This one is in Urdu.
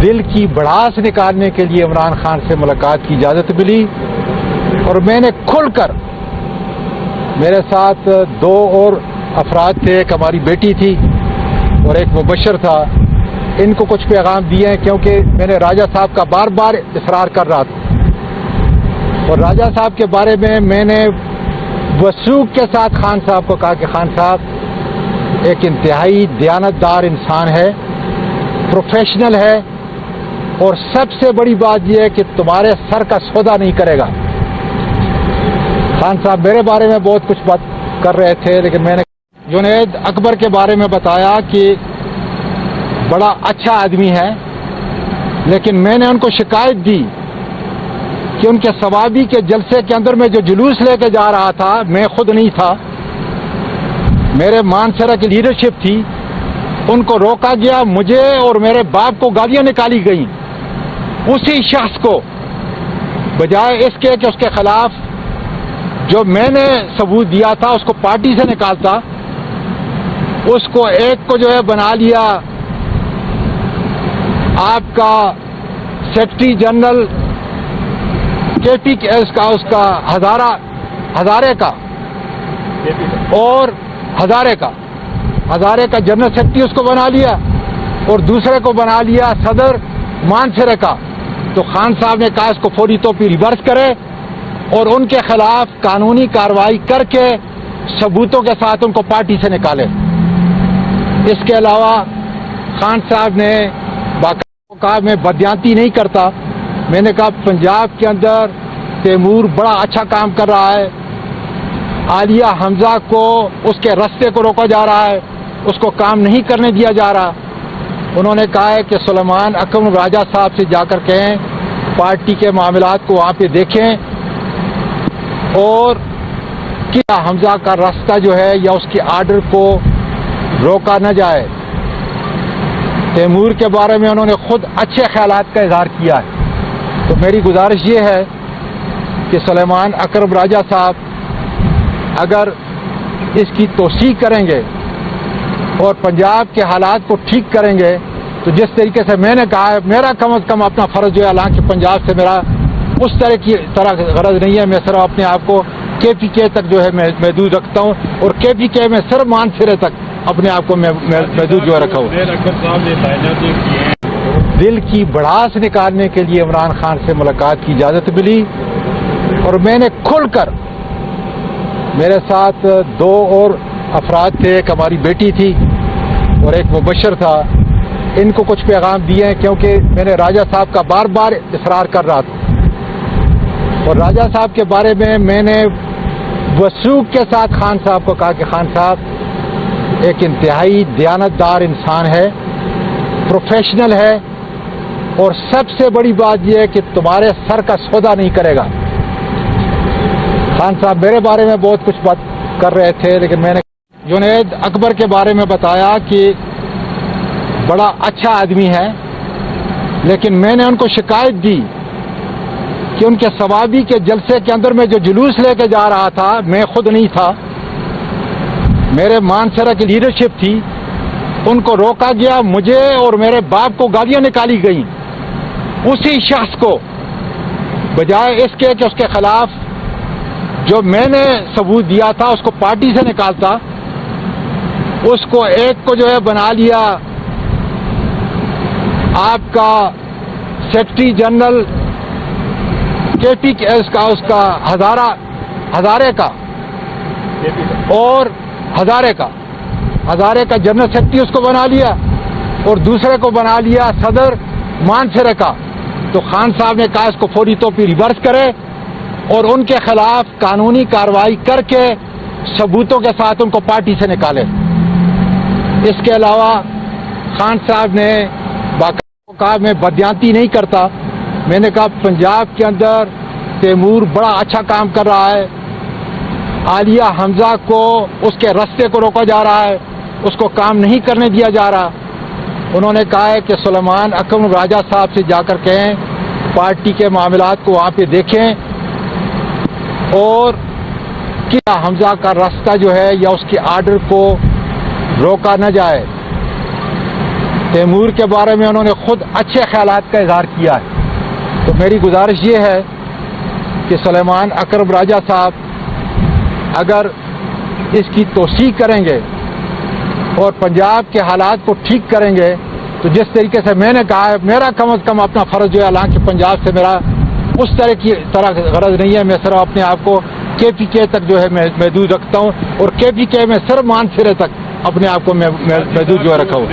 دل کی بڑاس نکالنے کے لیے عمران خان سے ملاقات کی اجازت ملی اور میں نے کھل کر، میرے ساتھ دو اور افراد تھے، ایک ہماری بیٹی تھی اور ایک مبشر تھا، ان کو کچھ پیغام دیے ہیں کیونکہ میں نے راجہ صاحب کا بار بار اصرار کر رہا تھا اور راجہ صاحب کے بارے میں نے وثوق کے ساتھ خان صاحب کو کہا کہ خان صاحب ایک انتہائی دیانتدار انسان ہے، پروفیشنل ہے، اور سب سے بڑی بات یہ ہے کہ تمہارے سر کا سودا نہیں کرے گا۔ خان صاحب میرے بارے میں بہت کچھ بات کر رہے تھے، لیکن میں نے جنید اکبر کے بارے میں بتایا کہ بڑا اچھا آدمی ہے، لیکن میں نے ان کو شکایت دی کہ ان کے ثوابی کے جلسے کے اندر میں جو جلوس لے کے جا رہا تھا، میں خود نہیں تھا، میرے مانسرا کی لیڈرشپ تھی، ان کو روکا گیا، مجھے اور میرے باپ کو گالیاں نکالی گئیں، اسی شخص کو بجائے اس کے کہ اس کے خلاف جو میں نے ثبوت دیا تھا اس کو پارٹی سے نکالتا، اس کو ایک کو جو ہے بنا لیا آپ کا سیکرٹری جنرل کے پی اس کا ہزارے کا اور ہزارے کا جنرل سیکرٹری اس کو بنا لیا اور دوسرے کو بنا لیا صدر مانسرے کا۔ تو خان صاحب نے کہا اس کو فوری طور پہ ریورس کرے اور ان کے خلاف قانونی کارروائی کر کے ثبوتوں کے ساتھ ان کو پارٹی سے نکالے۔ اس کے علاوہ خان صاحب نے کہا میں بدیانتی نہیں کرتا، میں نے کہا پنجاب کے اندر تیمور بڑا اچھا کام کر رہا ہے، عالیہ حمزہ کو اس کے رستے کو روکا جا رہا ہے، اس کو کام نہیں کرنے دیا جا رہا۔ انہوں نے کہا ہے کہ سلیمان اکرم راجہ صاحب سے جا کر کہیں پارٹی کے معاملات کو وہاں پہ دیکھیں اور کیا حمزہ کا راستہ جو ہے یا اس کے آرڈر کو روکا نہ جائے۔ تیمور کے بارے میں انہوں نے خود اچھے خیالات کا اظہار کیا ہے، تو میری گزارش یہ ہے کہ سلیمان اکرم راجہ صاحب اگر اس کی توثیق کریں گے اور پنجاب کے حالات کو ٹھیک کریں گے تو جس طریقے سے میں نے کہا ہے، میرا کم از کم اپنا فرض جو ہے، حالانکہ پنجاب سے میرا اس طرح غرض نہیں ہے، میں صرف اپنے آپ کو کے پی کے تک جو ہے محدود رکھتا ہوں اور کے پی کے میں صرف مانسرے تک اپنے آپ کو محدود جو ہے رکھا ہوں۔ دل کی بڑاس نکالنے کے لیے عمران خان سے ملاقات کی اجازت ملی اور میں نے کھل کر، میرے ساتھ دو اور افراد تھے، ایک ہماری بیٹی تھی اور ایک مبشر تھا، ان کو کچھ پیغام دیے ہیں کیونکہ میں نے راجہ صاحب کا بار بار اصرار کر رہا تھا اور راجہ صاحب کے بارے میں نے وثوق کے ساتھ خان صاحب کو کہا کہ خان صاحب ایک انتہائی دیانتدار انسان ہے، پروفیشنل ہے، اور سب سے بڑی بات یہ ہے کہ تمہارے سر کا سودا نہیں کرے گا۔ خان صاحب میرے بارے میں بہت کچھ بات کر رہے تھے، لیکن میں نے جنید اکبر کے بارے میں بتایا کہ بڑا اچھا آدمی ہے، لیکن میں نے ان کو شکایت دی کہ ان کے ثوابی کے جلسے کے اندر میں جو جلوس لے کے جا رہا تھا، میں خود نہیں تھا، میرے مانسرا کی لیڈرشپ تھی، ان کو روکا گیا، مجھے اور میرے باپ کو گالیاں نکالی گئیں، اسی شخص کو بجائے اس کے کہ اس کے خلاف جو میں نے ثبوت دیا تھا اس کو پارٹی سے نکالتا، اس کو ایک کو جو ہے بنا لیا آپ کا سیکرٹری جنرل کے پی اس کا ہزارے کا اور ہزارے کا جنرل سیکرٹری اس کو بنا لیا اور دوسرے کو بنا لیا صدر مانسرے کا۔ تو خان صاحب نے کہا اس کو فوری طور پہ ریورس کرے اور ان کے خلاف قانونی کارروائی کر کے ثبوتوں کے ساتھ ان کو پارٹی سے نکالے۔ اس کے علاوہ خان صاحب نے کہا میں بدیانتی نہیں کرتا، میں نے کہا پنجاب کے اندر تیمور بڑا اچھا کام کر رہا ہے، عالیہ حمزہ کو اس کے رستے کو روکا جا رہا ہے، اس کو کام نہیں کرنے دیا جا رہا۔ انہوں نے کہا ہے کہ سلیمان اکرم راجہ صاحب سے جا کر کہیں پارٹی کے معاملات کو وہاں پہ دیکھیں اور کیا حمزہ کا راستہ جو ہے یا اس کے آرڈر کو روکا نہ جائے۔ تیمور کے بارے میں انہوں نے خود اچھے خیالات کا اظہار کیا ہے. تو میری گزارش یہ ہے کہ سلیمان اکرم راجہ صاحب اگر اس کی توسیع کریں گے اور پنجاب کے حالات کو ٹھیک کریں گے تو جس طریقے سے میں نے کہا ہے, میرا کم از کم اپنا فرض جو ہے, حالانکہ پنجاب سے میرا اس طرح غرض نہیں ہے, میں صرف اپنے آپ کو کے پی کے تک جو ہے محدود رکھتا ہوں, اور کے پی کے میں صرف مان سرے تک اپنے آپ کو محدود جو ہے رکھا ہوں.